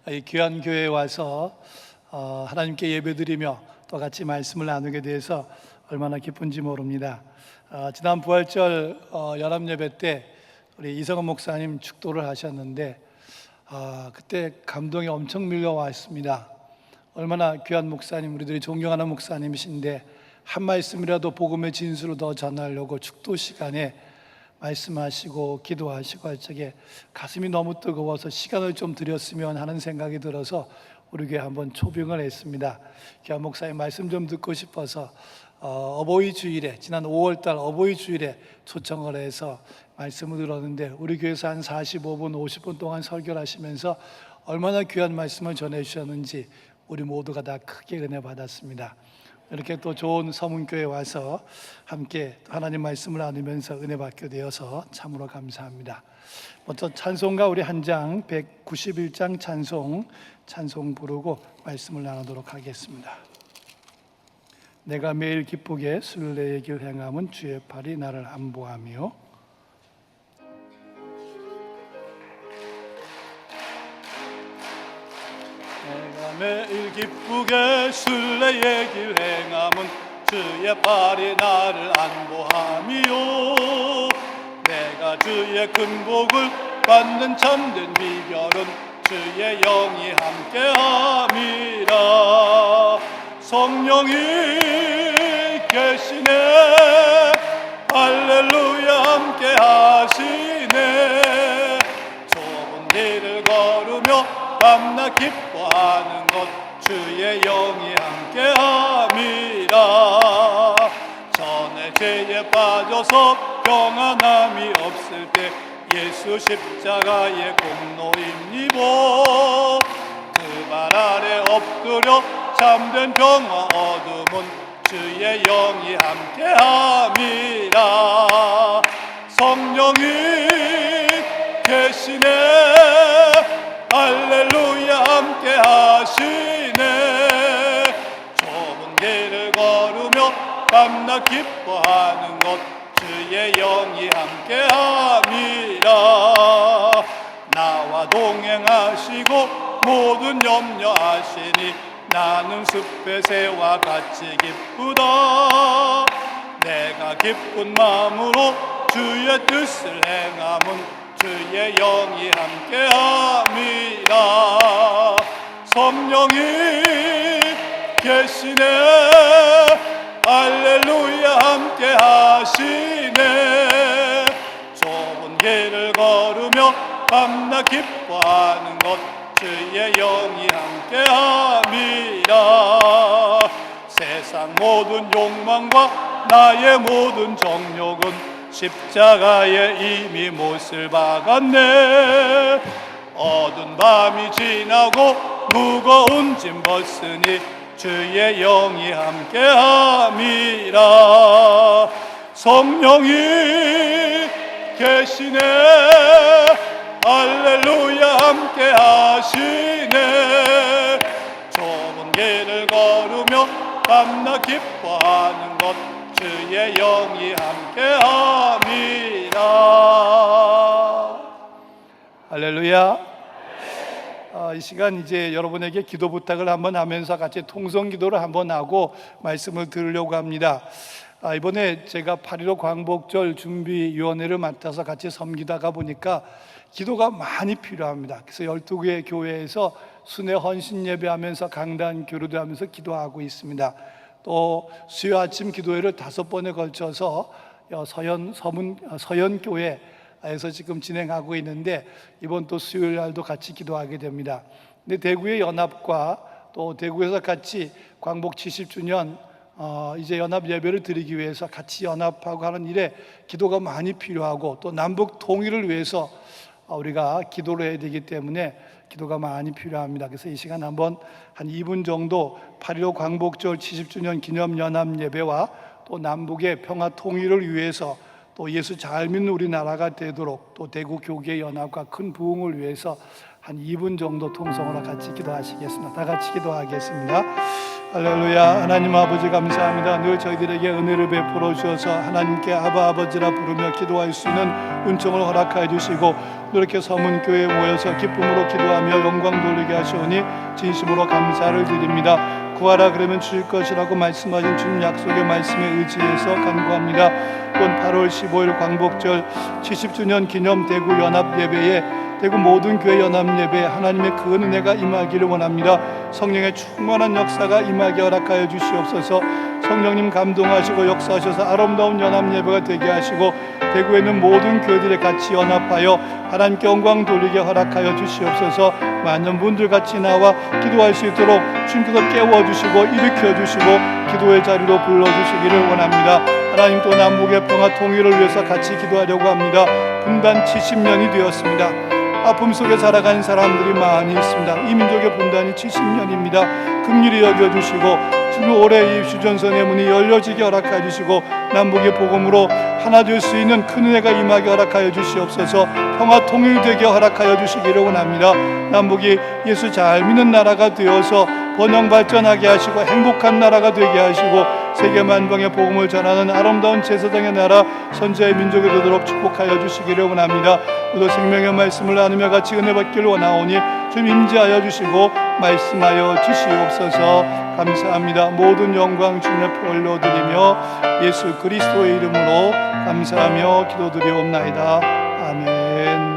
이 귀한 교회에 와서 하나님께 예배드리며 또 같이 말씀을 나누게 돼서 얼마나 기쁜지 모릅니다. 지난 부활절 연합예배 때 우리 이성원 목사님 축도를 하셨는데 그때 감동이 엄청 밀려왔습니다. 얼마나 귀한 목사님, 우리들이 존경하는 목사님이신데 한 말씀이라도 복음의 진수를 더 전하려고 축도 시간에 말씀하시고 기도하시고 할 적에 가슴이 너무 뜨거워서 시간을 좀 드렸으면 하는 생각이 들어서 우리 교회 한번 초빙을 했습니다. 귀한 목사님 말씀 좀 듣고 싶어서 어버이 주일에, 지난 5월달 어버이 주일에 초청을 해서 말씀을 들었는데 우리 교회에서 한 45분 50분 동안 설교를 하시면서 얼마나 귀한 말씀을 전해주셨는지 우리 모두가 다 크게 은혜 받았습니다. 이렇게 또 좋은 서문교회에 와서 함께 하나님 말씀을 나누면서 은혜 받게 되어서 참으로 감사합니다. 먼저 찬송가 우리 한 장 191장 찬송 부르고 말씀을 나누도록 하겠습니다. 내가 매일 기쁘게 순례의 길 행함은 주의 팔이 나를 안보하며 내가 매일 기쁘게 순례의 길 행함은 주의 팔이 나를 안보하며 내가 주의 큰 복을 받는 참된 비결은 주의 영이 함께함이라. 성령이 계시네 할렐루야 함께하시네. 좁은 길을 걸으며 밤낮 기뻐하는 것 주의 영이 함께함이라. 전에 죄에 빠져서 평안함이 없을 때 예수 십자가의 공로입니다. 그 발 아래 엎드려 참된 평화 얻음은 주의 영이 함께함이라. 성령이 계시네 할렐루야 함께하시네. 좁은 길을 걸으며 밤낮 기뻐하는 것 주의 영이 함께함이라. 나와 동행하시고 모든 염려하시니 나는 숲의 새와 같이 기쁘다. 내가 기쁜 마음으로 주의 뜻을 행함은 주의 영이 함께함이라. 성령이 계시네 할렐루야 함께하시네. 좁은 길을 걸으며 밤낮 기뻐하는 것 주의 영이 함께함이라. 세상 모든 욕망과 나의 모든 정욕은 십자가에 이미 못을 박았네. 어두운 밤이 지나고 무거운 짐 벗으니 주의 영이 함께함이라. 성령이 계시네 할렐루야 함께하시네. 좁은 길을 걸으며 밤낮 기뻐하는 것 주의 영이 함께함이라. 할렐루야. 이 시간 이제 여러분에게 기도 부탁을 한번 하면서 같이 통성 기도를 한번 하고 말씀을 들으려고 합니다. 이번에 제가 8.15 광복절 준비위원회를 맡아서 같이 섬기다가 보니까 기도가 많이 필요합니다. 그래서 12개 교회에서 순회 헌신 예배하면서 강단 교류도 하면서 기도하고 있습니다. 또 수요 아침 기도회를 5번에 걸쳐서 서연교회에서 지금 진행하고 있는데 이번 또 수요일 날도 같이 기도하게 됩니다. 근데 대구의 연합과 또 대구에서 같이 광복 70주년 이제 연합 예배를 드리기 위해서 같이 연합하고 하는 일에 기도가 많이 필요하고 또 남북 통일을 위해서 우리가 기도를 해야 되기 때문에 기도가 많이 필요합니다. 그래서 이 시간 한번 한 2분 정도 8.15 광복절 70주년 기념 연합 예배와 또 남북의 평화 통일을 위해서 또 예수 잘 믿는 우리나라가 되도록 또 대구 교계 연합과 큰 부흥을 위해서 한 2분 정도 통성으로 같이 기도하시겠습니다. 다 같이 기도하겠습니다. 할렐루야. 하나님 아버지 감사합니다. 늘 저희들에게 은혜를 베풀어 주셔서 하나님께 아바 아버지라 부르며 기도할 수 있는 은총을 허락하여 주시고 이렇게 서문교회에 모여서 기쁨으로 기도하며 영광 돌리게 하시오니 진심으로 감사를 드립니다. 구하라 그러면 주실 것이라고 말씀하신 주님 약속의 말씀에 의지해서 간구합니다. 이번 8월 15일 광복절 70주년 기념 대구 연합 예배에 대구 모든 교회 연합 예배에 하나님의 그 은혜가 임하기를 원합니다. 성령의 충만한 역사가 임하게 허락하여 주시옵소서. 성령님 감동하시고 역사하셔서 아름다운 연합 예배가 되게 하시고 대구에 있는 모든 교회들이 같이 연합하여 하나님께 영광 돌리게 허락하여 주시옵소서. 많은 분들 같이 나와 기도할 수 있도록 주님께서 깨워주시고 일으켜주시고 기도의 자리로 불러주시기를 원합니다. 하나님 또 남북의 평화 통일을 위해서 같이 기도하려고 합니다. 분단 70년이 되었습니다. 아픔 속에 살아가는 사람들이 많이 있습니다. 이 민족의 분단이 70년입니다. 긍휼히 여겨주시고 주님 올해 이 휴전선의 문이 열려지게 허락하여 주시고 남북의 복음으로 하나 될 수 있는 큰 은혜가 임하게 허락하여 주시옵소서. 평화 통일되게 허락하여 주시기를 원합니다. 남북이 예수 잘 믿는 나라가 되어서 번영 발전하게 하시고 행복한 나라가 되게 하시고 세계 만방의 복음을 전하는 아름다운 제사장의 나라 선지자의 민족이 되도록 축복하여 주시기를 원합니다. 오늘 생명의 말씀을 나누며 같이 은혜 받기를 원하오니 좀 임재하여 주시고 말씀하여 주시옵소서. 감사합니다. 모든 영광 주님 앞에 올려드리며 예수 그리스도의 이름으로 감사하며 기도드리옵나이다. 아멘.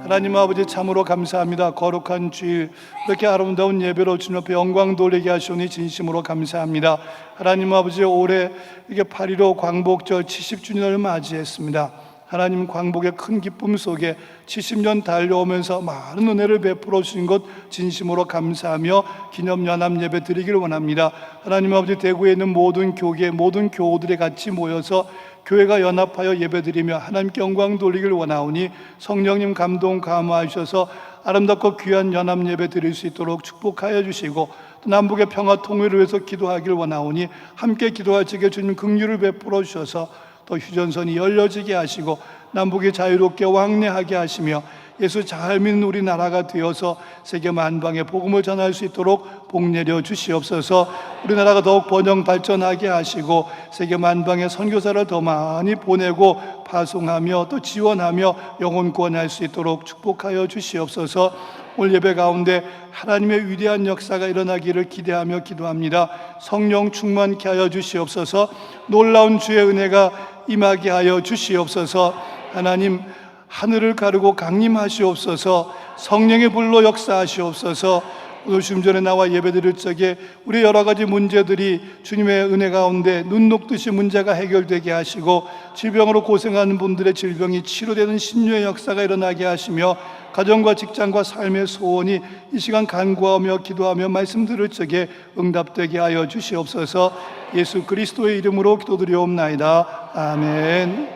하나님 아버지 참으로 감사합니다. 거룩한 주일 이렇게 아름다운 예배로 주님 앞에 영광 돌리게 하시오니 진심으로 감사합니다. 하나님 아버지 올해 이게 8.15 광복절 70주년을 맞이했습니다. 하나님 광복의 큰 기쁨 속에 70년 달려오면서 많은 은혜를 베풀어 주신 것 진심으로 감사하며 기념연합 예배 드리기를 원합니다. 하나님 아버지 대구에 있는 모든 교계 모든 교우들이 같이 모여서 교회가 연합하여 예배드리며 하나님께 영광 돌리기를 원하오니 성령님 감동 감화하셔서 아름답고 귀한 연합 예배 드릴 수 있도록 축복하여 주시고 또 남북의 평화 통일을 위해서 기도하기를 원하오니 함께 기도할 적에 주님 긍휼을 베풀어 주셔서 또 휴전선이 열려지게 하시고 남북이 자유롭게 왕래하게 하시며 예수 잘 믿는 우리나라가 되어서 세계 만방에 복음을 전할 수 있도록 복 내려 주시옵소서. 우리나라가 더욱 번영 발전하게 하시고 세계 만방에 선교사를 더 많이 보내고 파송하며 또 지원하며 영혼 구원할 수 있도록 축복하여 주시옵소서. 오늘 예배 가운데 하나님의 위대한 역사가 일어나기를 기대하며 기도합니다. 성령 충만케 하여 주시옵소서. 놀라운 주의 은혜가 임하게 하여 주시옵소서. 하나님 하늘을 가르고 강림하시옵소서. 성령의 불로 역사하시옵소서. 오늘 주님 전에 나와 예배드릴 적에 우리 여러 가지 문제들이 주님의 은혜 가운데 눈 녹듯이 문제가 해결되게 하시고 질병으로 고생하는 분들의 질병이 치료되는 신유의 역사가 일어나게 하시며 가정과 직장과 삶의 소원이 이 시간 간구하며 기도하며 말씀 들을 적에 응답되게 하여 주시옵소서. 예수 그리스도의 이름으로 기도드리옵나이다. 아멘.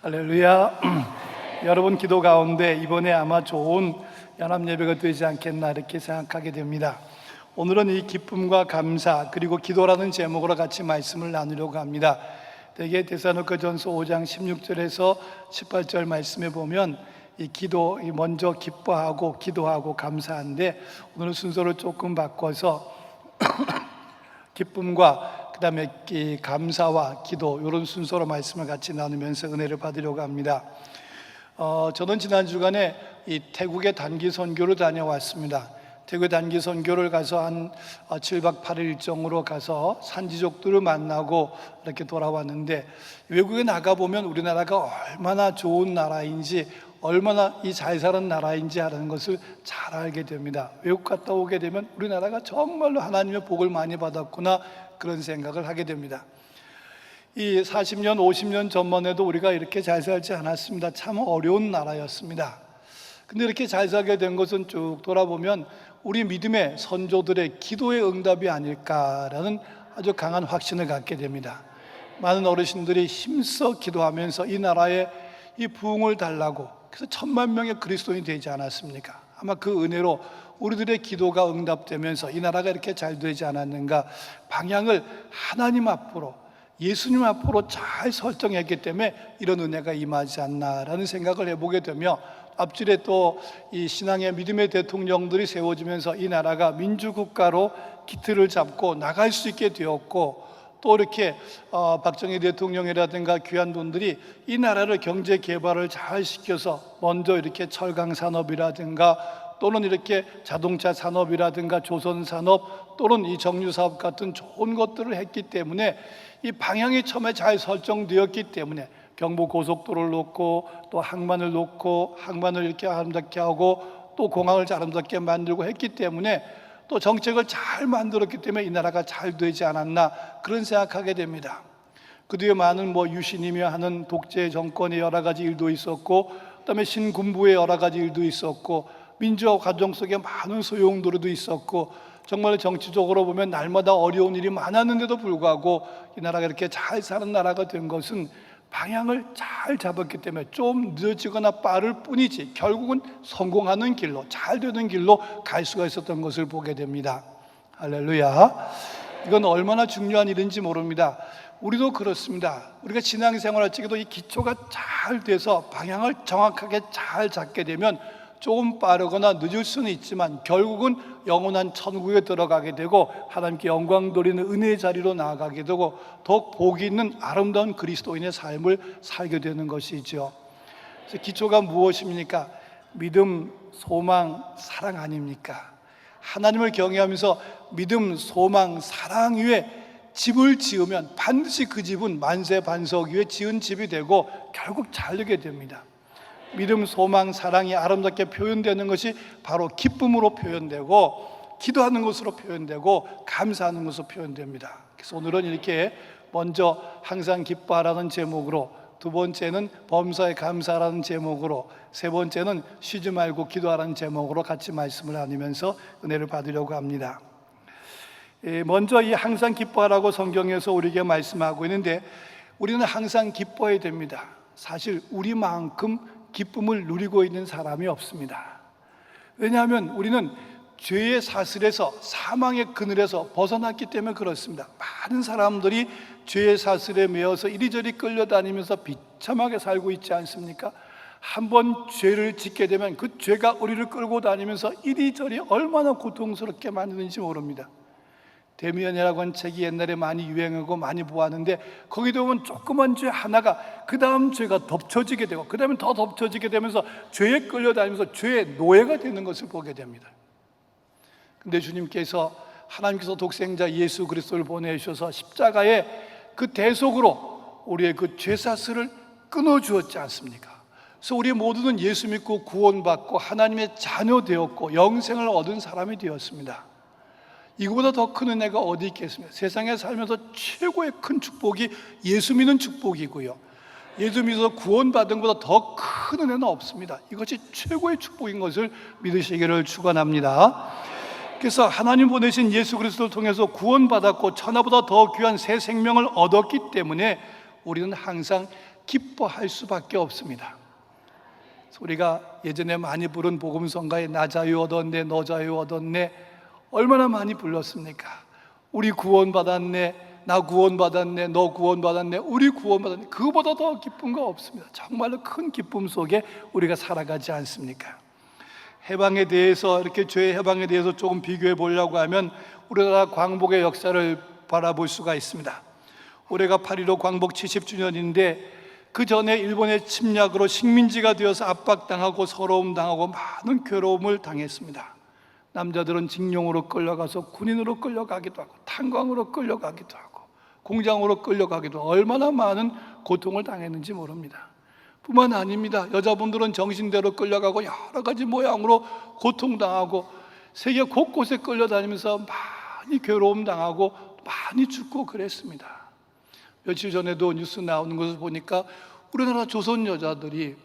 할렐루야. 여러분 기도 가운데 이번에 아마 좋은 연합 예배가 되지 않겠나 이렇게 생각하게 됩니다. 오늘은 이 기쁨과 감사 그리고 기도라는 제목으로 같이 말씀을 나누려고 합니다. 대개 데살로니가전서 5장 16절에서 18절 말씀에 보면 이 기도 먼저 기뻐하고 기도하고 감사한데 오늘은 순서를 조금 바꿔서 기쁨과 그다음에 감사와 기도 이런 순서로 말씀을 같이 나누면서 은혜를 받으려고 합니다. 저는 지난 주간에 이 태국의 단기 선교를 다녀왔습니다. 태국의 단기 선교를 가서 한 7박 8일 일정으로 가서 산지족들을 만나고 이렇게 돌아왔는데 외국에 나가보면 우리나라가 얼마나 좋은 나라인지 얼마나 이 잘 사는 나라인지 하는 것을 잘 알게 됩니다. 외국 갔다 오게 되면 우리나라가 정말로 하나님의 복을 많이 받았구나 그런 생각을 하게 됩니다. 이 40년, 50년 전만 해도 우리가 이렇게 잘 살지 않았습니다. 참 어려운 나라였습니다. 근데 이렇게 잘 살게 된 것은 쭉 돌아보면 우리 믿음의 선조들의 기도의 응답이 아닐까라는 아주 강한 확신을 갖게 됩니다. 많은 어르신들이 힘써 기도하면서 이 나라에 이 부흥을 달라고 그래서 1000만 명의 그리스도인이 되지 않았습니까? 아마 그 은혜로 우리들의 기도가 응답되면서 이 나라가 이렇게 잘 되지 않았는가 방향을 하나님 앞으로 예수님 앞으로 잘 설정했기 때문에 이런 은혜가 임하지 않나라는 생각을 해보게 되며, 앞줄에 또 이 신앙의 믿음의 대통령들이 세워지면서 이 나라가 민주국가로 기틀을 잡고 나갈 수 있게 되었고, 또 이렇게 박정희 대통령이라든가 귀한 분들이 이 나라를 경제 개발을 잘 시켜서 먼저 이렇게 철강 산업이라든가 또는 이렇게 자동차 산업이라든가 조선 산업 또는 이 정유 사업 같은 좋은 것들을 했기 때문에 이 방향이 처음에 잘 설정되었기 때문에 경부 고속도로를 놓고 또 항만을 놓고 항만을 이렇게 아름답게 하고 또 공항을 아름답게 만들고 했기 때문에 또 정책을 잘 만들었기 때문에 이 나라가 잘 되지 않았나 그런 생각하게 됩니다. 그 뒤에 많은 유신이며 하는 독재 정권의 여러 가지 일도 있었고, 그다음에 신군부의 여러 가지 일도 있었고, 민주화 과정 속에 많은 소용돌이도 있었고, 정말 정치적으로 보면 날마다 어려운 일이 많았는데도 불구하고 이 나라가 이렇게 잘 사는 나라가 된 것은 방향을 잘 잡았기 때문에 좀 늦어지거나 빠를 뿐이지 결국은 성공하는 길로, 잘 되는 길로 갈 수가 있었던 것을 보게 됩니다. 할렐루야. 이건 얼마나 중요한 일인지 모릅니다. 우리도 그렇습니다. 우리가 신앙생활할 적에도 이 기초가 잘 돼서 방향을 정확하게 잘 잡게 되면 조금 빠르거나 늦을 수는 있지만 결국은 영원한 천국에 들어가게 되고 하나님께 영광 돌리는 은혜의 자리로 나아가게 되고 더욱 복이 있는 아름다운 그리스도인의 삶을 살게 되는 것이죠. 그래서 기초가 무엇입니까? 믿음, 소망, 사랑 아닙니까? 하나님을 경외하면서 믿음, 소망, 사랑 위에 집을 지으면 반드시 그 집은 만세 반석 위에 지은 집이 되고 결국 잘 되게 됩니다. 믿음, 소망, 사랑이 아름답게 표현되는 것이 바로 기쁨으로 표현되고 기도하는 것으로 표현되고 감사하는 것으로 표현됩니다. 그래서 오늘은 이렇게 먼저 항상 기뻐하라는 제목으로, 두 번째는 범사에 감사하라는 제목으로, 세 번째는 쉬지 말고 기도하라는 제목으로 같이 말씀을 나누면서 은혜를 받으려고 합니다. 먼저 이 항상 기뻐하라고 성경에서 우리에게 말씀하고 있는데, 우리는 항상 기뻐해야 됩니다. 사실 우리만큼 기쁨을 누리고 있는 사람이 없습니다. 왜냐하면 우리는 죄의 사슬에서, 사망의 그늘에서 벗어났기 때문에 그렇습니다. 많은 사람들이 죄의 사슬에 매여서 이리저리 끌려다니면서 비참하게 살고 있지 않습니까? 한번 죄를 짓게 되면 그 죄가 우리를 끌고 다니면서 이리저리 얼마나 고통스럽게 만드는지 모릅니다. 데미안이라고 하는 책이 옛날에 많이 유행하고 많이 보았는데, 거기도 보면 조그만 죄 하나가 그 다음 죄가 덮쳐지게 되고 그 다음에 더 덮쳐지게 되면서 죄에 끌려다니면서 죄의 노예가 되는 것을 보게 됩니다. 근데 주님께서, 하나님께서 독생자 예수 그리스도를 보내주셔서 십자가에 그 대속으로 우리의 그 죄사슬을 끊어주었지 않습니까? 그래서 우리 모두는 예수 믿고 구원받고 하나님의 자녀 되었고 영생을 얻은 사람이 되었습니다. 이거보다 더 큰 은혜가 어디 있겠습니까? 세상에 살면서 최고의 큰 축복이 예수 믿는 축복이고요, 예수 믿어서 구원받은 것보다 더 큰 은혜는 없습니다. 이것이 최고의 축복인 것을 믿으시기를 축원합니다. 그래서 하나님 보내신 예수 그리스도를 통해서 구원받았고 천하보다 더 귀한 새 생명을 얻었기 때문에 우리는 항상 기뻐할 수밖에 없습니다. 우리가 예전에 많이 부른 복음성가에 나 자유 얻었네, 너 자유 얻었네, 얼마나 많이 불렀습니까? 우리 구원받았네, 나 구원받았네, 너 구원받았네, 우리 구원받았네. 그거보다 더 기쁜 거 없습니다. 정말로 큰 기쁨 속에 우리가 살아가지 않습니까? 해방에 대해서, 이렇게 죄의 해방에 대해서 조금 비교해 보려고 하면 우리나라 광복의 역사를 바라볼 수가 있습니다. 올해가 8.15 광복 70주년인데 그 전에 일본의 침략으로 식민지가 되어서 압박당하고 서러움당하고 많은 괴로움을 당했습니다. 남자들은 징용으로 끌려가서 군인으로 끌려가기도 하고 탄광으로 끌려가기도 하고 공장으로 끌려가기도 하고 얼마나 많은 고통을 당했는지 모릅니다. 뿐만 아닙니다. 여자분들은 정신대로 끌려가고 여러 가지 모양으로 고통당하고 세계 곳곳에 끌려다니면서 많이 괴로움 당하고 많이 죽고 그랬습니다. 며칠 전에도 뉴스 나오는 것을 보니까 우리나라 조선 여자들이,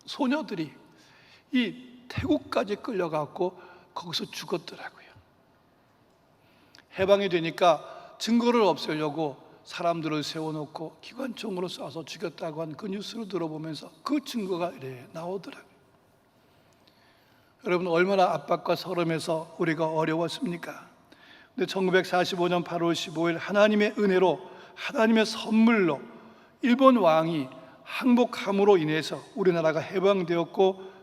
소녀들이 이 태국까지 끌려가고 거기서 죽었더라고요. 해방이 되니까 증거를 없애려고 사람들을 세워놓고 기관총으로 쏴서 죽였다고 하는 그 뉴스를 들어보면서 그 증거가 이래 나오더라고요. 여러분, 얼마나 압박과 서름에서 우리가 어려웠습니까? 근데 1945년 8월 15일 하나님의 은혜로 하나님의 선물로 일본 왕이 항복함으로 인해서 우리나라가 해방되었고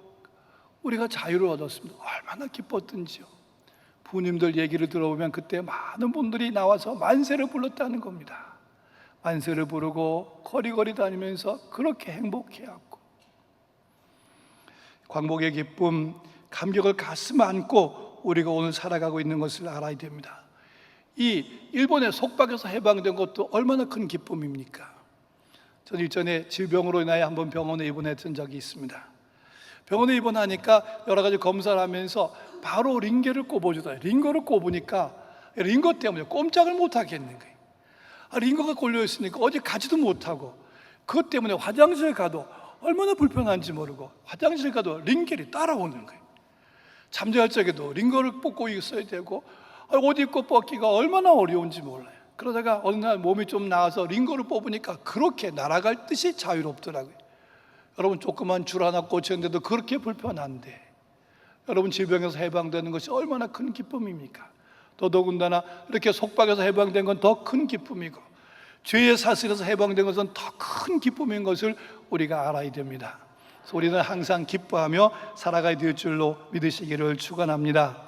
우리가 자유를 얻었습니다. 얼마나 기뻤던지요. 부모님들 얘기를 들어보면 그때 많은 분들이 나와서 만세를 불렀다는 겁니다. 만세를 부르고 거리거리 다니면서 그렇게 행복해하고 광복의 기쁨, 감격을 가슴 안고 우리가 오늘 살아가고 있는 것을 알아야 됩니다. 이 일본의 속박에서 해방된 것도 얼마나 큰 기쁨입니까? 저는 일전에 질병으로 인하여 한번 병원에 입원했던 적이 있습니다. 병원에 입원하니까 여러 가지 검사를 하면서 바로 링거를 꼽아주더라고요. 링거를 꼽으니까 링거 때문에 꼼짝을 못 하겠는 거예요. 링거가 걸려 있으니까 어디 가지도 못하고 그것 때문에 화장실 가도 얼마나 불편한지 모르고 화장실 가도 링겔이 따라오는 거예요. 잠잘 적에도 링거를 뽑고 있어야 되고 옷 입고 벗기가 얼마나 어려운지 몰라요. 그러다가 어느 날 몸이 좀 나아서 링거를 뽑으니까 그렇게 날아갈 듯이 자유롭더라고요. 여러분 조그만 줄 하나 꽂혔는데도 그렇게 불편한데 여러분 질병에서 해방되는 것이 얼마나 큰 기쁨입니까? 더더군다나 이렇게 속박에서 해방된 건 더 큰 기쁨이고 죄의 사슬에서 해방된 것은 더 큰 기쁨인 것을 우리가 알아야 됩니다. 그래서 우리는 항상 기뻐하며 살아가야 될 줄로 믿으시기를 축원합니다.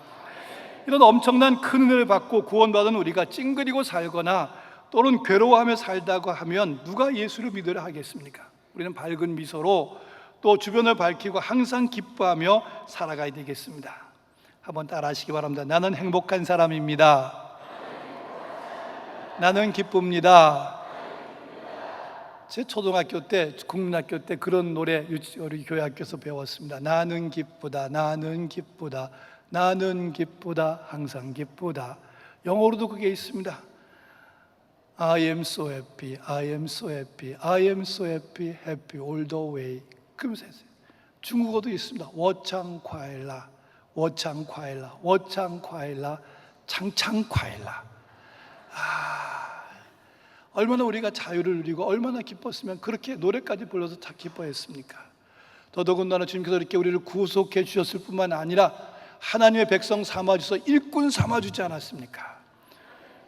이런 엄청난 큰 은혜를 받고 구원받은 우리가 찡그리고 살거나 또는 괴로워하며 살다고 하면 누가 예수를 믿으라 하겠습니까? 우리는 밝은 미소로 또 주변을 밝히고 항상 기뻐하며 살아가야 되겠습니다. 한번 따라 하시기 바랍니다. 나는 행복한 사람입니다. 나는 기쁩니다. 제 초등학교 때, 국민학교 때 그런 노래 우리 교회 학교에서 배웠습니다. 나는 기쁘다, 나는 기쁘다, 나는 기쁘다, 항상 기쁘다. 영어로도 그게 있습니다. I am so happy, I am so happy, I am so happy, happy all the way. 그러면서 했어요. 중국어도 있습니다. 워창快乐, 워창快乐, 워창快乐, 창창快乐. 얼마나 우리가 자유를 누리고 얼마나 기뻤으면 그렇게 노래까지 불러서 다 기뻐했습니까? 더더군다나 주님께서 이렇게 우리를 구속해 주셨을 뿐만 아니라 하나님의 백성 삼아주셔서 일꾼 삼아주지 않았습니까?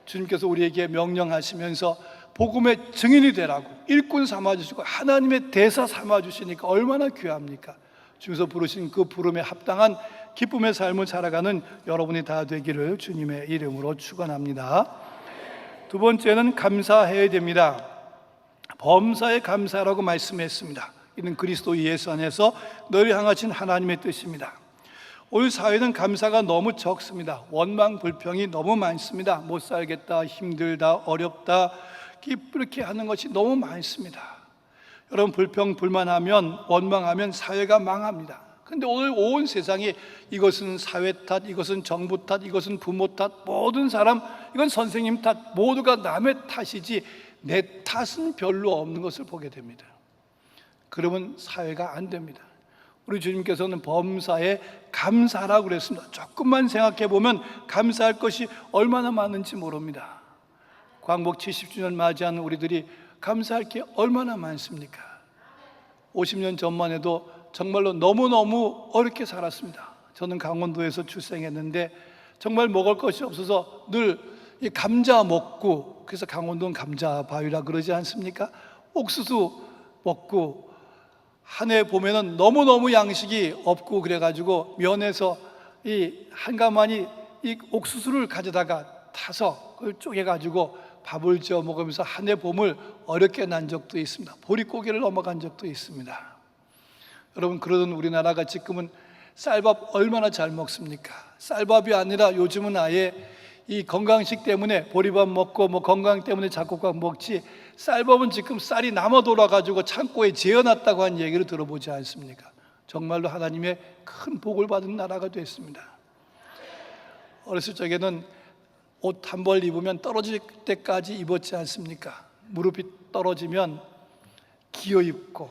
주님께서 우리에게 명령하시면서 복음의 증인이 되라고 일꾼 삼아주시고 하나님의 대사 삼아주시니까 얼마나 귀합니까? 주님께서 부르신 그 부름에 합당한 기쁨의 삶을 살아가는 여러분이 다 되기를 주님의 이름으로 축원합니다. 두 번째는 감사해야 됩니다. 범사에 감사라고 말씀했습니다. 이는 그리스도 예수 안에서 너를 향하신 하나님의 뜻입니다. 오늘 사회는 감사가 너무 적습니다. 원망 불평이 너무 많습니다. 못 살겠다, 힘들다, 어렵다 이렇게 하는 것이 너무 많습니다. 여러분 불평 불만하면 원망하면 사회가 망합니다. 근데 오늘 온 세상이 이것은 사회 탓, 이것은 정부 탓, 이것은 부모 탓, 모든 사람, 이건 선생님 탓, 모두가 남의 탓이지 내 탓은 별로 없는 것을 보게 됩니다. 그러면 사회가 안 됩니다. 우리 주님께서는 범사에 감사라고 그랬습니다. 조금만 생각해 보면 감사할 것이 얼마나 많은지 모릅니다. 광복 70주년 맞이하는 우리들이 감사할 게 얼마나 많습니까? 50년 전만 해도 정말로 너무너무 어렵게 살았습니다. 저는 강원도에서 출생했는데 정말 먹을 것이 없어서 늘 이 감자 먹고, 그래서 강원도는 감자 바위라 그러지 않습니까? 옥수수 먹고, 한 해 보면은 너무너무 양식이 없고 그래가지고 면에서 이 한가마니 이 옥수수를 가져다가 타서 그걸 쪼개가지고 밥을 지어 먹으면서 한 해 봄을 어렵게 난 적도 있습니다. 보릿고개를 넘어간 적도 있습니다. 여러분, 그러던 우리나라가 지금은 쌀밥 얼마나 잘 먹습니까? 쌀밥이 아니라 요즘은 아예 이 건강식 때문에 보리밥 먹고 뭐 건강 때문에 잡곡밥 먹지, 쌀밥은 지금 쌀이 남아 돌아가지고 창고에 재어놨다고 한 얘기를 들어보지 않습니까? 정말로 하나님의 큰 복을 받은 나라가 됐습니다. 어렸을 적에는 옷 한 벌 입으면 떨어질 때까지 입었지 않습니까? 무릎이 떨어지면 기어 입고,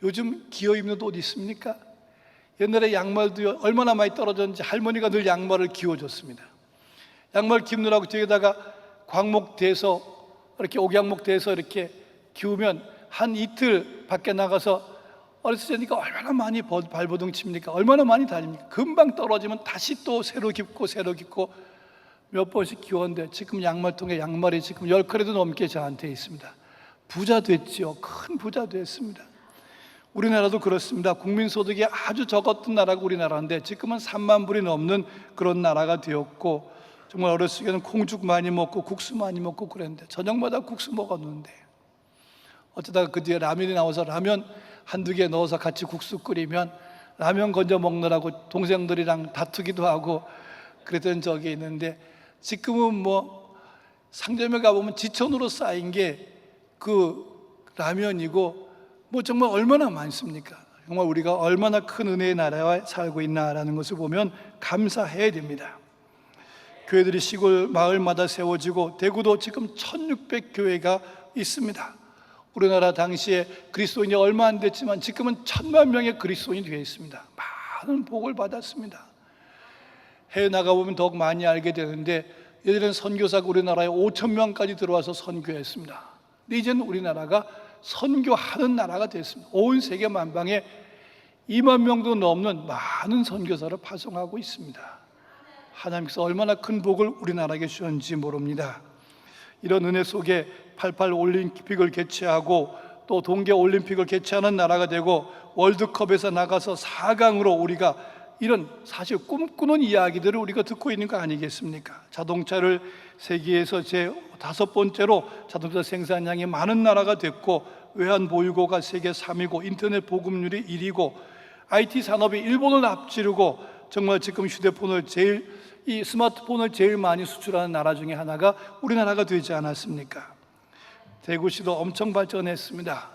요즘 기어 입는 옷 있습니까? 옛날에 양말도 얼마나 많이 떨어졌는지 할머니가 늘 양말을 기워줬습니다. 양말 기우느라고 뒤에다가 광목대서 이렇게 옥양목대서 이렇게 기우면 한 이틀 밖에 나가서 어렸을 때니까 얼마나 많이 발버둥 칩니까? 얼마나 많이 다닙니까? 금방 떨어지면 다시 또 새로 깁고 새로 깁고 몇 번씩 키웠는데 지금 양말통에 양말이 지금 10컬에도 넘게 저한테 있습니다. 부자 됐지요. 큰 부자 됐습니다. 우리나라도 그렇습니다. 국민소득이 아주 적었던 나라가 우리나라인데 지금은 3만 불이 넘는 그런 나라가 되었고, 정말 어렸을 적에는 콩죽 많이 먹고 국수 많이 먹고 그랬는데 저녁마다 국수 먹었는데, 어쩌다가 그 뒤에 라면이 나와서 라면 한두 개 넣어서 같이 국수 끓이면 라면 건져 먹느라고 동생들이랑 다투기도 하고 그랬던 적이 있는데, 지금은 뭐 상점에 가보면 지천으로 쌓인 게 그 라면이고 뭐 정말 얼마나 많습니까? 정말 우리가 얼마나 큰 은혜의 나라에 살고 있나라는 것을 보면 감사해야 됩니다. 교회들이 시골 마을마다 세워지고 대구도 지금 1600교회가 있습니다. 우리나라 당시에 그리스도인이 얼마 안 됐지만 지금은 1000만 명의 그리스도인이 되어 있습니다. 많은 복을 받았습니다. 해외 나가보면 더욱 많이 알게 되는데, 예전에는 선교사가 우리나라에 5,000명까지 들어와서 선교했습니다. 근데 이제는 우리나라가 선교하는 나라가 됐습니다. 온 세계 만방에 2만 명도 넘는 많은 선교사를 파송하고 있습니다. 하나님께서 얼마나 큰 복을 우리나라에게 주셨는지 모릅니다. 이런 은혜 속에 88 올림픽을 개최하고 또 동계 올림픽을 개최하는 나라가 되고 월드컵에서 나가서 4강으로 우리가 이런 사실 꿈꾸는 이야기들을 우리가 듣고 있는 거 아니겠습니까? 자동차를 세계에서 제 5번째로 자동차 생산량이 많은 나라가 됐고, 외환 보유고가 세계 3위고 인터넷 보급률이 1위고 IT 산업이 일본을 앞지르고, 정말 지금 휴대폰을 이 스마트폰을 제일 많이 수출하는 나라 중에 하나가 우리나라가 되지 않았습니까? 대구시도 엄청 발전했습니다.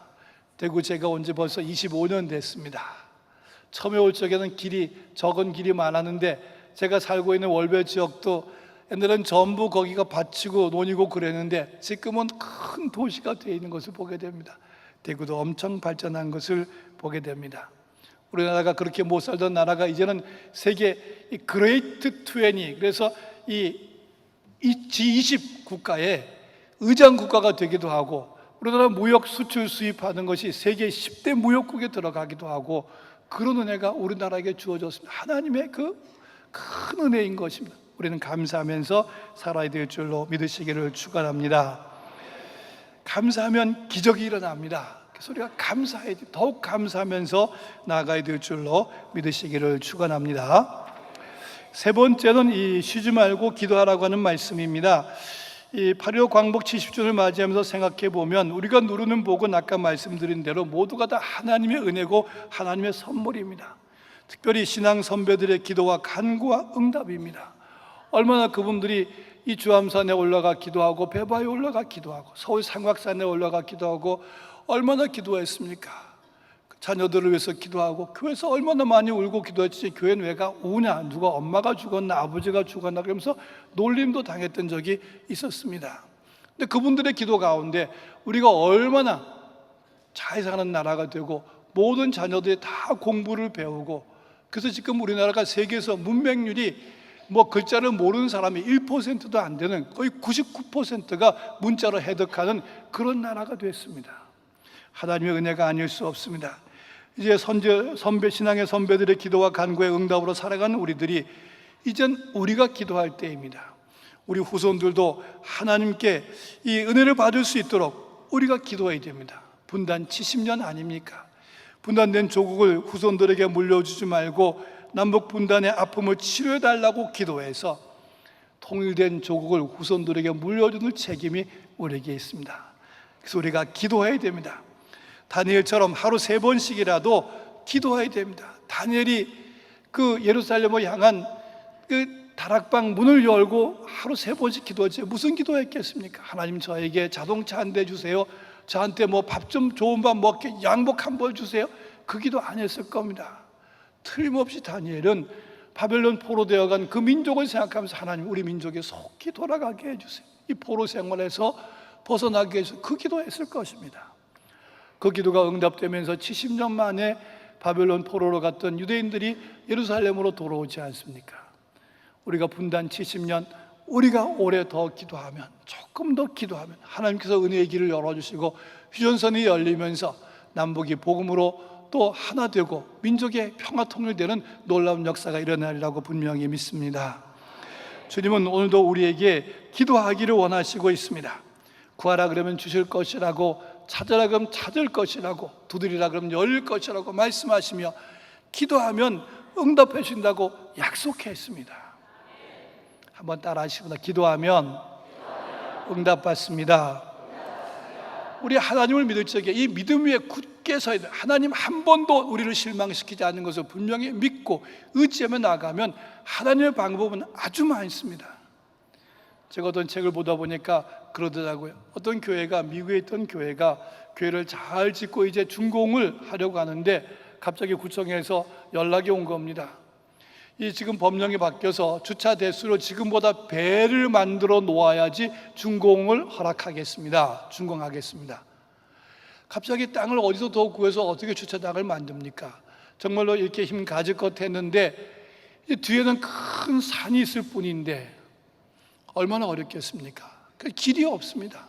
대구 제가 온 지 벌써 25년 됐습니다. 처음에 올 적에는 적은 길이 많았는데, 제가 살고 있는 월배 지역도 옛날엔 전부 거기가 밭이고 논이고 그랬는데 지금은 큰 도시가 되어 있는 것을 보게 됩니다. 대구도 엄청 발전한 것을 보게 됩니다. 우리나라가 그렇게 못 살던 나라가 이제는 세계 그레이트 20, 그래서 이 G20 국가의 의장 국가가 되기도 하고, 우리나라 무역 수출 수입하는 것이 세계 10대 무역국에 들어가기도 하고, 그런 은혜가 우리나라에게 주어졌습니다. 하나님의 그 큰 은혜인 것입니다. 우리는 감사하면서 살아야 될 줄로 믿으시기를 축원합니다. 감사하면 기적이 일어납니다. 그래서 우리가 감사해야 돼. 더욱 감사하면서 나아가야 될 줄로 믿으시기를 축원합니다. 세 번째는 이 쉬지 말고 기도하라고 하는 말씀입니다. 이 8.15 광복 70주년을 맞이하면서 생각해 보면 우리가 누리는 복은 아까 말씀드린 대로 모두가 다 하나님의 은혜고 하나님의 선물입니다. 특별히 신앙 선배들의 기도와 간구와 응답입니다. 얼마나 그분들이 이 주암산에 올라가 기도하고 배바에 올라가 기도하고 서울 삼각산에 올라가 기도하고 얼마나 기도했습니까? 자녀들을 위해서 기도하고 교회에서 얼마나 많이 울고 기도했지. 교회는 왜가 우냐, 누가 엄마가 죽었나 아버지가 죽었나 그러면서 놀림도 당했던 적이 있었습니다. 근데 그분들의 기도 가운데 우리가 얼마나 잘 사는 나라가 되고 모든 자녀들이 다 공부를 배우고, 그래서 지금 우리나라가 세계에서 문맹률이 뭐 글자를 모르는 사람이 1%도 안 되는 거의 99%가 문자로 해독하는 그런 나라가 됐습니다. 하나님의 은혜가 아닐 수 없습니다. 이제 신앙의 선배들의 기도와 간구의 응답으로 살아가는 우리들이 이젠 우리가 기도할 때입니다. 우리 후손들도 하나님께 이 은혜를 받을 수 있도록 우리가 기도해야 됩니다. 분단 70년 아닙니까? 분단된 조국을 후손들에게 물려주지 말고 남북 분단의 아픔을 치료해달라고 기도해서 통일된 조국을 후손들에게 물려주는 책임이 우리에게 있습니다. 그래서 우리가 기도해야 됩니다. 다니엘처럼 하루 3번씩이라도 기도해야 됩니다. 다니엘이 그 예루살렘을 향한 그 다락방 문을 열고 하루 3번씩 기도했지 무슨 기도했겠습니까? 하나님 저에게 자동차 한 대 주세요. 저한테 뭐 밥 좀 좋은 밥 먹게 양복 한 벌 주세요. 그 기도 안 했을 겁니다. 틀림없이 다니엘은 바벨론 포로되어 간 그 민족을 생각하면서 하나님 우리 민족에 속히 돌아가게 해주세요. 이 포로 생활에서 벗어나게 해주세요. 그 기도했을 것입니다. 그 기도가 응답되면서 70년 만에 바벨론 포로로 갔던 유대인들이 예루살렘으로 돌아오지 않습니까? 우리가 분단 70년 우리가 올해 더 기도하면, 조금 더 기도하면 하나님께서 은혜의 길을 열어주시고 휴전선이 열리면서 남북이 복음으로 또 하나 되고 민족의 평화 통일되는 놀라운 역사가 일어나리라고 분명히 믿습니다. 주님은 오늘도 우리에게 기도하기를 원하시고 있습니다. 구하라 그러면 주실 것이라고, 찾으라 그러면 찾을 것이라고, 두드리라 그러면 열릴 것이라고 말씀하시며 기도하면 응답해 주신다고 약속했습니다. 한번 따라 하시구나. 기도하면 응답받습니다. 우리 하나님을 믿을 적에 이 믿음 위에 굳게 서야 돼요. 하나님 한 번도 우리를 실망시키지 않는 것을 분명히 믿고 의지하며 나아가면 하나님의 방법은 아주 많습니다. 제가 어떤 책을 보다 보니까 그러더라고요. 어떤 교회가, 미국에 있던 교회가 교회를 잘 짓고 이제 준공을 하려고 하는데 갑자기 구청에서 연락이 온 겁니다. 이 지금 법령이 바뀌어서 주차 대수로 지금보다 배를 만들어 놓아야지 준공을 허락하겠습니다. 준공하겠습니다. 갑자기 땅을 어디서 더 구해서 어떻게 주차장을 만듭니까? 정말로 이렇게 힘 가질 것 했는데 뒤에는 큰 산이 있을 뿐인데 얼마나 어렵겠습니까? 그 길이 없습니다.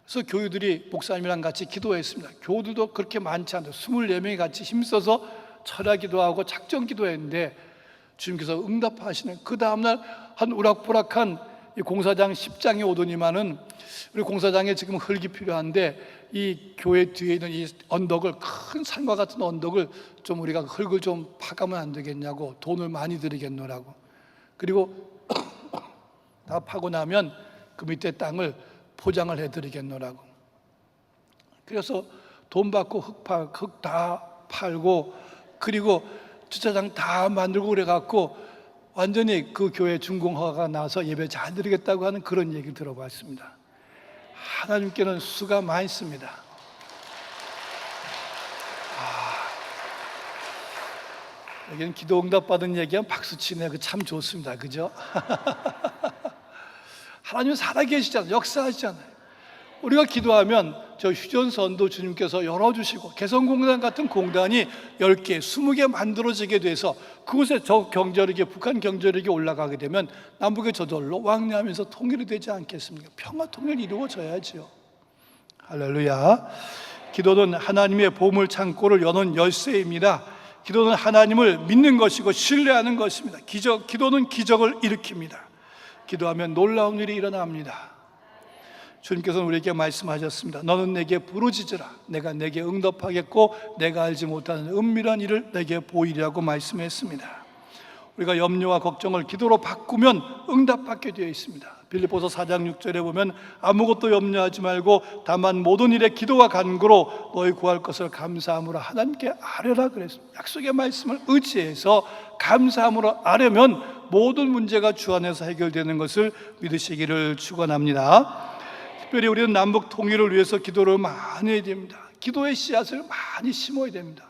그래서 교우들이 목사님이랑 같이 기도했습니다. 교우들도 그렇게 많지 않아요. 24명이 같이 힘써서 철야 기도하고 작정 기도했는데 주님께서 응답하시는, 그 다음날 한 우락부락한 이 공사장 10장이 오더니만은 우리 공사장에 지금 흙이 필요한데 이 교회 뒤에 있는 이 언덕을, 큰 산과 같은 언덕을 좀 우리가 흙을 좀 파가면 안 되겠냐고, 돈을 많이 들이겠노라고. 그리고 다 파고 나면 그 밑에 땅을 포장을 해드리겠노라고. 그래서 돈 받고 흙 다 팔고, 그리고 주차장 다 만들고 그래갖고 완전히 그 교회 준공허가가 나서 예배 잘 드리겠다고 하는 그런 얘기를 들어봤습니다. 하나님께는 수가 많습니다. 여기는 기도 응답 받은 얘기하면 박수 치네. 그 참 좋습니다. 그죠? 하나님 살아계시잖아요. 역사하시잖아요. 우리가 기도하면 저 휴전선도 주님께서 열어주시고 개성공단 같은 공단이 10개, 20개 만들어지게 돼서 그곳에 저 경제력이, 북한 경제력이 올라가게 되면 남북의 저절로 왕래하면서 통일이 되지 않겠습니까? 평화 통일이 이루어져야죠. 할렐루야. 기도는 하나님의 보물 창고를 여는 열쇠입니다. 기도는 하나님을 믿는 것이고 신뢰하는 것입니다. 기도는 기적을 일으킵니다. 기도하면 놀라운 일이 일어납니다. 주님께서는 우리에게 말씀하셨습니다. 너는 내게 부르짖으라. 내가 내게 응답하겠고 내가 알지 못하는 은밀한 일을 내게 보이리라고 말씀했습니다. 우리가 염려와 걱정을 기도로 바꾸면 응답받게 되어 있습니다. 빌립보서 4장 6절에 보면 아무것도 염려하지 말고 다만 모든 일에 기도와 간구로 너희 구할 것을 감사함으로 하나님께 아뢰라 그랬습니다. 약속의 말씀을 의지해서 감사함으로 아뢰면 모든 문제가 주 안에서 해결되는 것을 믿으시기를 축원합니다. 특별히 우리는 남북 통일을 위해서 기도를 많이 해야 됩니다. 기도의 씨앗을 많이 심어야 됩니다.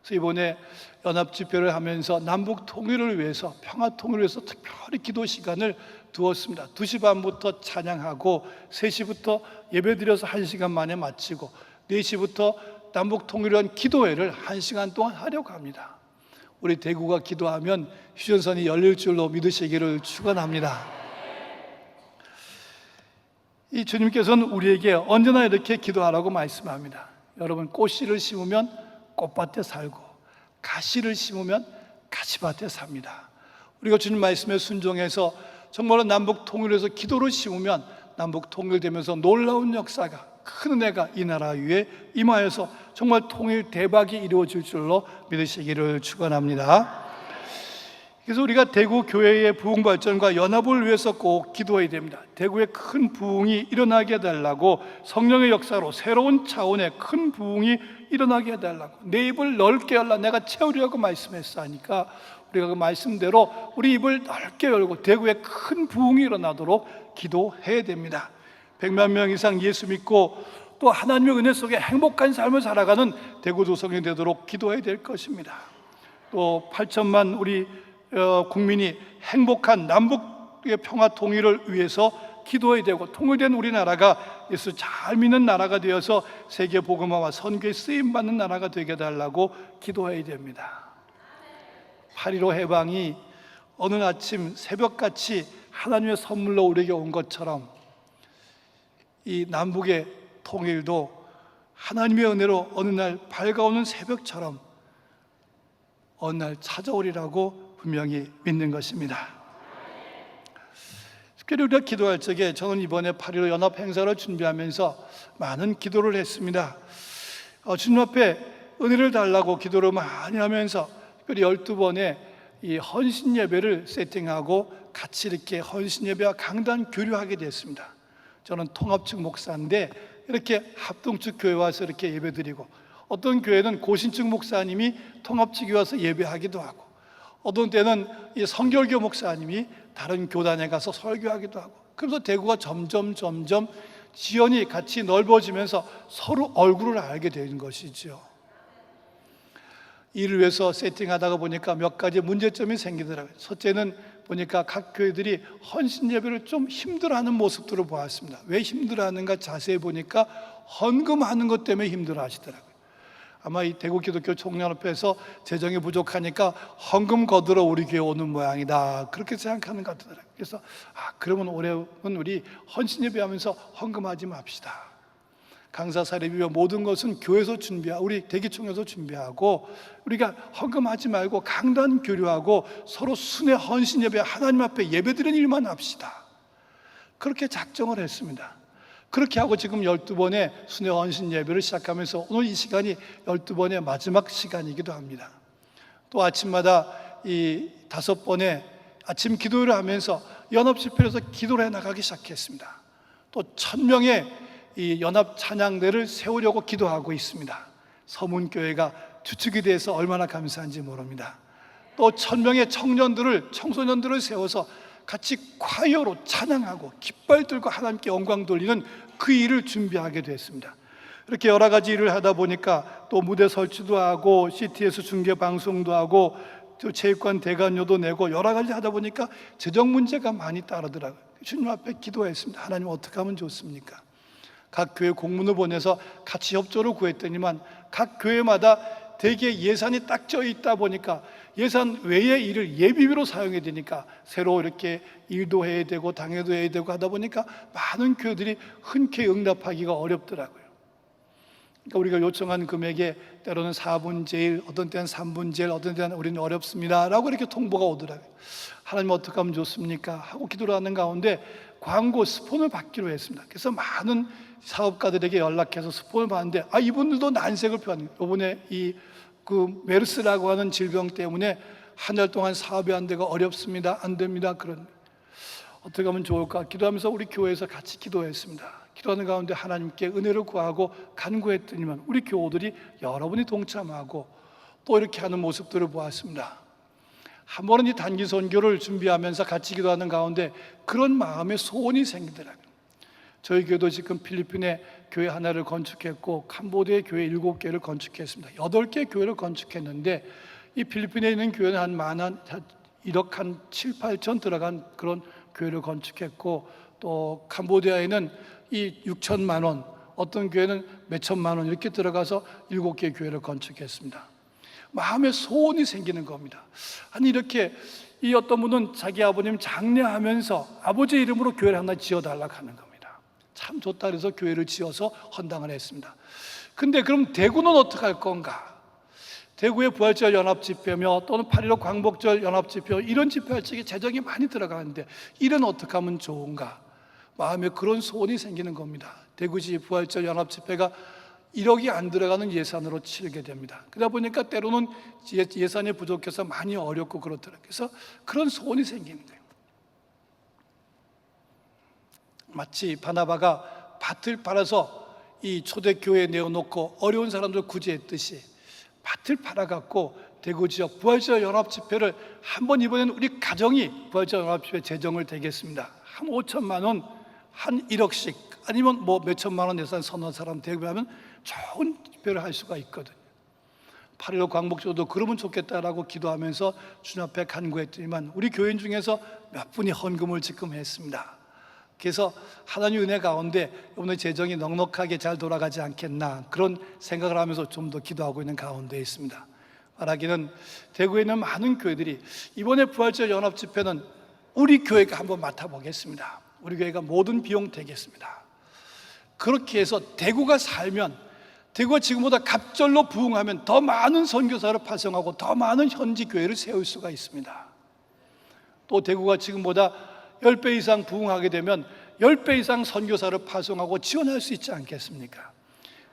그래서 이번에 연합집회를 하면서 남북 통일을 위해서, 평화 통일을 위해서 특별히 기도 시간을 두었습니다. 2시 반부터 찬양하고 3시부터 예배드려서 1시간 만에 마치고 4시부터 남북 통일을 위한 기도회를 1시간 동안 하려고 합니다. 우리 대구가 기도하면 휴전선이 열릴 줄로 믿으시기를 축원합니다. 이 주님께서는 우리에게 언제나 이렇게 기도하라고 말씀합니다. 여러분, 꽃씨를 심으면 꽃밭에 살고 가시를 심으면 가시밭에 삽니다. 우리가 주님 말씀에 순종해서 정말로 남북 통일해서 기도를 심으면 남북 통일되면서 놀라운 역사가, 큰 은혜가 이 나라 위에 임하여서 정말 통일 대박이 이루어질 줄로 믿으시기를 축원합니다. 그래서 우리가 대구 교회의 부흥 발전과 연합을 위해서 꼭 기도해야 됩니다. 대구에 큰 부흥이 일어나게 해달라고, 성령의 역사로 새로운 차원의 큰 부흥이 일어나게 해달라고, 내 입을 넓게 열라 내가 채우려고 말씀했어 하니까 우리가 그 말씀대로 우리 입을 넓게 열고 대구에 큰 부흥이 일어나도록 기도해야 됩니다. 100만 명 이상 예수 믿고 또 하나님의 은혜 속에 행복한 삶을 살아가는 대구 도성이 되도록 기도해야 될 것입니다. 또 8천만 우리 국민이 행복한 남북의 평화 통일을 위해서 기도해야 되고, 통일된 우리나라가 예수 잘 믿는 나라가 되어서 세계 복음화와 선교에 쓰임받는 나라가 되게 해달라고 기도해야 됩니다. 8.15 해방이 어느 아침 새벽같이 하나님의 선물로 우리에게 온 것처럼 이 남북의 통일도 하나님의 은혜로 어느 날 밝아오는 새벽처럼 어느 날 찾아오리라고 분명히 믿는 것입니다. 특별히 우리가 기도할 적에 저는 이번에 8.15 연합 행사를 준비하면서 많은 기도를 했습니다. 주님 앞에 은혜를 달라고 기도를 많이 하면서 특별히 12번의 이 헌신 예배를 세팅하고 같이 이렇게 헌신 예배와 강단 교류하게 됐습니다. 저는 통합측 목사인데 이렇게 합동측 교회 와서 이렇게 예배드리고, 어떤 교회는 고신측 목사님이 통합측에 와서 예배하기도 하고, 어떤 때는 이 성결교 목사님이 다른 교단에 가서 설교하기도 하고, 그래서 대구가 점점 지연이 같이 넓어지면서 서로 얼굴을 알게 되는 것이죠. 이를 위해서 세팅하다가 보니까 몇 가지 문제점이 생기더라고요. 첫째는 보니까 각 교회들이 헌신 예배를 좀 힘들어하는 모습들을 보았습니다. 왜 힘들어하는가 자세히 보니까 헌금하는 것 때문에 힘들어하시더라고요. 아마 이 대구 기독교 총연합회에서 재정이 부족하니까 헌금 거두러 우리 교회 오는 모양이다, 그렇게 생각하는 것 같더라고요. 그래서 그러면 올해는 우리 헌신 예배하면서 헌금하지 맙시다. 강사 사례비와 모든 것은 교회에서 준비하고 우리 대기총에서 준비하고, 우리가 헌금하지 말고 강단 교류하고 서로 순회 헌신 예배, 하나님 앞에 예배드리는 일만 합시다. 그렇게 작정을 했습니다. 그렇게 하고 지금 12번의 순회 헌신 예배를 시작하면서 오늘 이 시간이 12번의 마지막 시간이기도 합니다. 또 아침마다 이 5번의 아침 기도를 하면서 연합 집회에서 기도를 해나가기 시작했습니다. 또 1000명의 이 연합 찬양대를 세우려고 기도하고 있습니다. 서문교회가 주축이 돼서 얼마나 감사한지 모릅니다. 또 1000명의 청소년들을 세워서 같이 콰이어로 찬양하고 깃발 들고 하나님께 영광 돌리는 그 일을 준비하게 됐습니다. 이렇게 여러 가지 일을 하다 보니까 또 무대 설치도 하고 CTS 중계 방송도 하고 또 체육관 대관료도 내고 여러 가지 하다 보니까 재정 문제가 많이 따르더라고요. 주님 앞에 기도했습니다. 하나님 어떻게 하면 좋습니까? 각 교회 공문을 보내서 같이 협조를 구했더니만 각 교회마다 대개 예산이 딱 져 있다 보니까 예산 외의 일을 예비비로 사용해야 되니까 새로 이렇게 일도 해야 되고 당회도 해야 되고 하다 보니까 많은 교회들이 흔쾌히 응답하기가 어렵더라고요. 그러니까 우리가 요청한 금액에 때로는 4분의 1, 어떤 때는 3분의 1, 어떤 때는 우리는 어렵습니다 라고 이렇게 통보가 오더라고요. 하나님 어떻게 하면 좋습니까? 하고 기도를 하는 가운데 광고 스폰을 받기로 했습니다. 그래서 많은 사업가들에게 연락해서 스폰을 받는데 이분들도 난색을 표하는 거예요. 이번에 메르스라고 하는 질병 때문에 한 달 동안 사업이 안 되고 어렵습니다, 안 됩니다. 그런 어떻게 하면 좋을까 기도하면서 우리 교회에서 같이 기도했습니다. 기도하는 가운데 하나님께 은혜를 구하고 간구했더니만 우리 교우들이 여러분이 동참하고 또 이렇게 하는 모습들을 보았습니다. 한 번은 이 단기 선교를 준비하면서 같이 기도하는 가운데 그런 마음의 소원이 생기더라고요. 저희 교회도 지금 필리핀에 교회 하나를 건축했고 캄보디아에 교회 7개를 건축했습니다. 8개 교회를 건축했는데 이 필리핀에 있는 교회는 한 1억 한 7, 8천 들어간 그런 교회를 건축했고, 또 캄보디아에는 이 6천만 원, 어떤 교회는 몇 천만 원 이렇게 들어가서 7개 교회를 건축했습니다. 마음에 소원이 생기는 겁니다. 아니 이렇게 이 어떤 분은 자기 아버님 장례하면서 아버지 이름으로 교회를 하나 지어달라고 하는 겁니다. 참 좋다 그래서 교회를 지어서 헌당을 했습니다. 근데 그럼 대구는 어떻게 할 건가? 대구의 부활절 연합집회며 또는 8.15 광복절 연합집회 이런 집회할 적에 재정이 많이 들어가는데 이런 어떻게 하면 좋은가? 마음에 그런 소원이 생기는 겁니다. 대구시 부활절 연합집회가 1억이 안 들어가는 예산으로 치르게 됩니다. 그러다 보니까 때로는 예산이 부족해서 많이 어렵고 그렇더라고요. 그래서 그런 소원이 생기는 거예요. 마치 바나바가 밭을 팔아서 이 초대교회에 내어놓고 어려운 사람들 구제했듯이 밭을 팔아갖고 대구 지역 부활절 연합집회를 한번 이번에는 우리 가정이 부활절 연합집회 재정을 대겠습니다. 한 5천만 원, 한 1억씩 아니면 뭐 몇천만 원 예산 선언 사람 대구하면 좋은 집회를 할 수가 있거든요. 8.15 광복절도 그러면 좋겠다라고 기도하면서 주님 앞에 간구했더니만 우리 교인 중에서 몇 분이 헌금을 지금 했습니다. 그래서 하나님 은혜 가운데 오늘 재정이 넉넉하게 잘 돌아가지 않겠나 그런 생각을 하면서 좀 더 기도하고 있는 가운데 있습니다. 말하기는 대구에 있는 많은 교회들이 이번에 부활절 연합집회는 우리 교회가 한번 맡아보겠습니다. 우리 교회가 모든 비용 되겠습니다. 그렇게 해서 대구가 살면, 대구가 지금보다 갑절로 부흥하면 더 많은 선교사를 파송하고 더 많은 현지 교회를 세울 수가 있습니다. 또 대구가 지금보다 10배 이상 부흥하게 되면 10배 이상 선교사를 파송하고 지원할 수 있지 않겠습니까?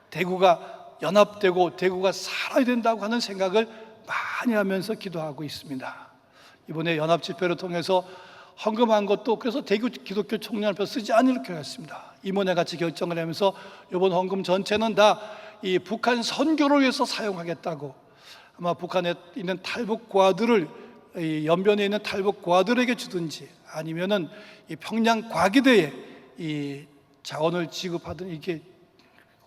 대구가 연합되고 대구가 살아야 된다고 하는 생각을 많이 하면서 기도하고 있습니다. 이번에 연합 집회를 통해서 헌금한 것도 그래서 대구 기독교 청년협회 쓰지 않으려고 했습니다. 임원회 같이 결정을 하면서 이번 헌금 전체는 다 이 북한 선교를 위해서 사용하겠다고, 아마 북한에 있는 탈북 고아들을, 이 연변에 있는 탈북 고아들에게 주든지 아니면은 이 평양 과기대에 이 자원을 지급하든 이렇게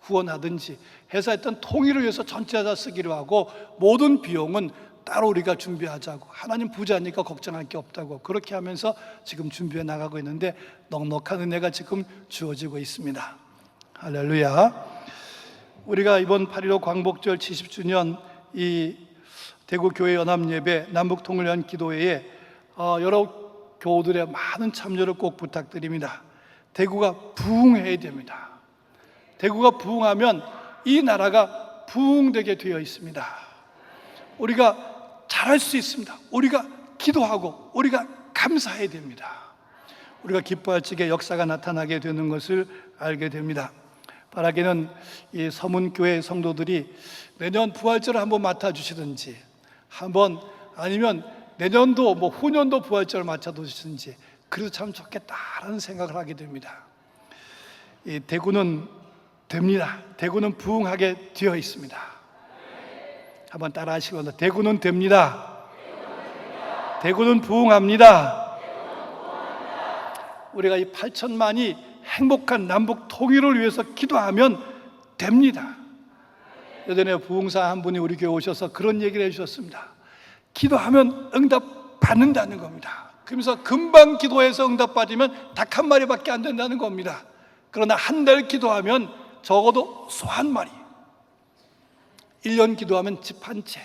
후원하든지 해서 했던 통일을 위해서 전체 다 쓰기로 하고, 모든 비용은 따로 우리가 준비하자고, 하나님 부자니까 걱정할 게 없다고 그렇게 하면서 지금 준비해 나가고 있는데 넉넉한 은혜가 지금 주어지고 있습니다. 할렐루야. 우리가 이번 8.15 광복절 70주년 이 대구교회 연합예배 남북통일연 기도회에 여러 교우들의 많은 참여를 꼭 부탁드립니다. 대구가 부흥해야 됩니다. 대구가 부흥하면 이 나라가 부흥되게 되어 있습니다. 우리가 잘할 수 있습니다. 우리가 기도하고 우리가 감사해야 됩니다. 우리가 기뻐할 적에 역사가 나타나게 되는 것을 알게 됩니다. 바라기는 이 서문교회 성도들이 내년 부활절을 한번 맡아주시든지, 한번 아니면 내년도 후년도 부활절을 맡아주시든지 그래도 참 좋겠다라는 생각을 하게 됩니다. 이 대구는 됩니다. 대구는 부흥하게 되어 있습니다. 한번 따라 하시고, 대구는 됩니다. 대구는 부흥합니다. 우리가 이 8천만이 행복한 남북 통일을 위해서 기도하면 됩니다. 예전에 부흥사 한 분이 우리 교회 오셔서 그런 얘기를 해주셨습니다. 기도하면 응답 받는다는 겁니다. 그러면서 금방 기도해서 응답 받으면 닭 한 마리밖에 안 된다는 겁니다. 그러나 한 달 기도하면 적어도 소 한 마리, 1년 기도하면 집 한 채,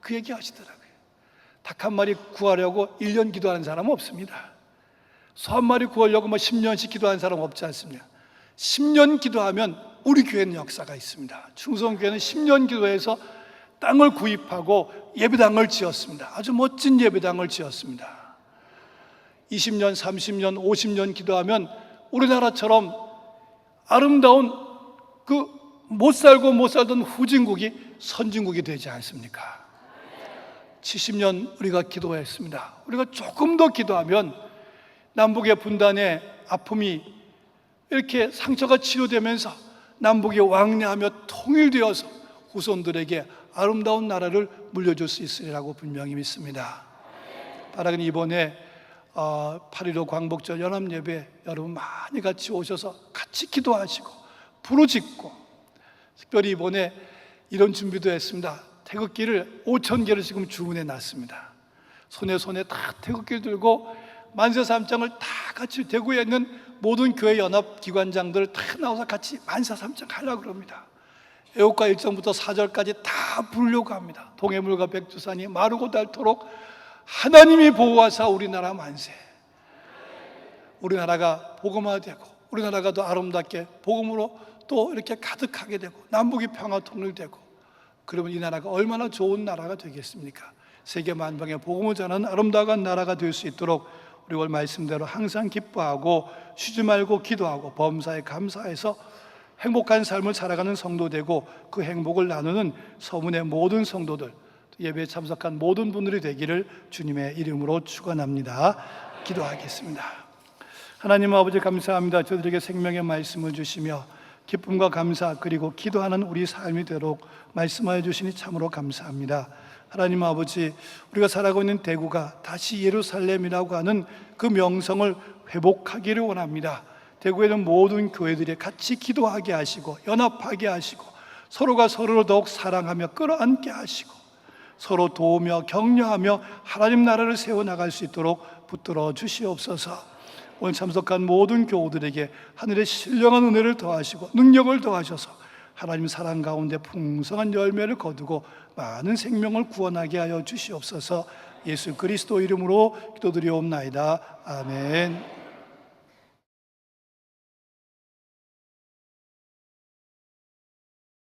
그 얘기 하시더라고요. 닭 한 마리 구하려고 1년 기도하는 사람은 없습니다. 소 한 마리 구하려고 10년씩 기도하는 사람 없지 않습니까? 10년 기도하면 우리 교회는 역사가 있습니다. 충성교회는 10년 기도해서 땅을 구입하고 예배당을 지었습니다. 아주 멋진 예배당을 지었습니다. 20년, 30년, 50년 기도하면 우리나라처럼 아름다운 그 못 살던 후진국이 선진국이 되지 않습니까? 70년 우리가 기도했습니다. 우리가 조금 더 기도하면 남북의 분단의 아픔이 이렇게 상처가 치료되면서 남북이 왕래하며 통일되어서 후손들에게 아름다운 나라를 물려줄 수 있으리라고 분명히 믿습니다. 바라기는 이번에 8.15 광복절 연합예배 여러분 많이 같이 오셔서 같이 기도하시고 부르짖고, 특별히 이번에 이런 준비도 했습니다. 태극기를 5,000개를 지금 주문해 놨습니다. 손에 다 태극기를 들고 만세삼창을 다 같이, 대구에 있는 모든 교회 연합 기관장들 다 나와서 같이 만세삼창 하려고 합니다. 애국가 1절부터 4절까지 다 부르려고 합니다. 동해물과 백두산이 마르고 닳도록 하나님이 보호하사 우리나라 만세. 우리나라가 복음화되고 우리나라가 더 아름답게 복음으로 또 이렇게 가득하게 되고 남북이 평화 통일되고, 그러면 이 나라가 얼마나 좋은 나라가 되겠습니까? 세계 만방에 복음을 전하는 아름다운 나라가 될 수 있도록 우리 오늘 말씀대로 항상 기뻐하고 쉬지 말고 기도하고 범사에 감사해서 행복한 삶을 살아가는 성도 되고, 그 행복을 나누는 서문의 모든 성도들, 예배에 참석한 모든 분들이 되기를 주님의 이름으로 축원합니다. 기도하겠습니다. 하나님 아버지 감사합니다. 저들에게 생명의 말씀을 주시며 기쁨과 감사 그리고 기도하는 우리 삶이 되도록 말씀하여 주시니 참으로 감사합니다. 하나님 아버지, 우리가 살아가고 있는 대구가 다시 예루살렘이라고 하는 그 명성을 회복하기를 원합니다. 대구에는 모든 교회들이 같이 기도하게 하시고 연합하게 하시고 서로가 서로를 더욱 사랑하며 끌어안게 하시고 서로 도우며 격려하며 하나님 나라를 세워나갈 수 있도록 붙들어 주시옵소서. 오늘 참석한 모든 교우들에게 하늘의 신령한 은혜를 더하시고 능력을 더하셔서 하나님 사랑 가운데 풍성한 열매를 거두고 많은 생명을 구원하게 하여 주시옵소서. 예수 그리스도 이름으로 기도드리옵나이다. 아멘.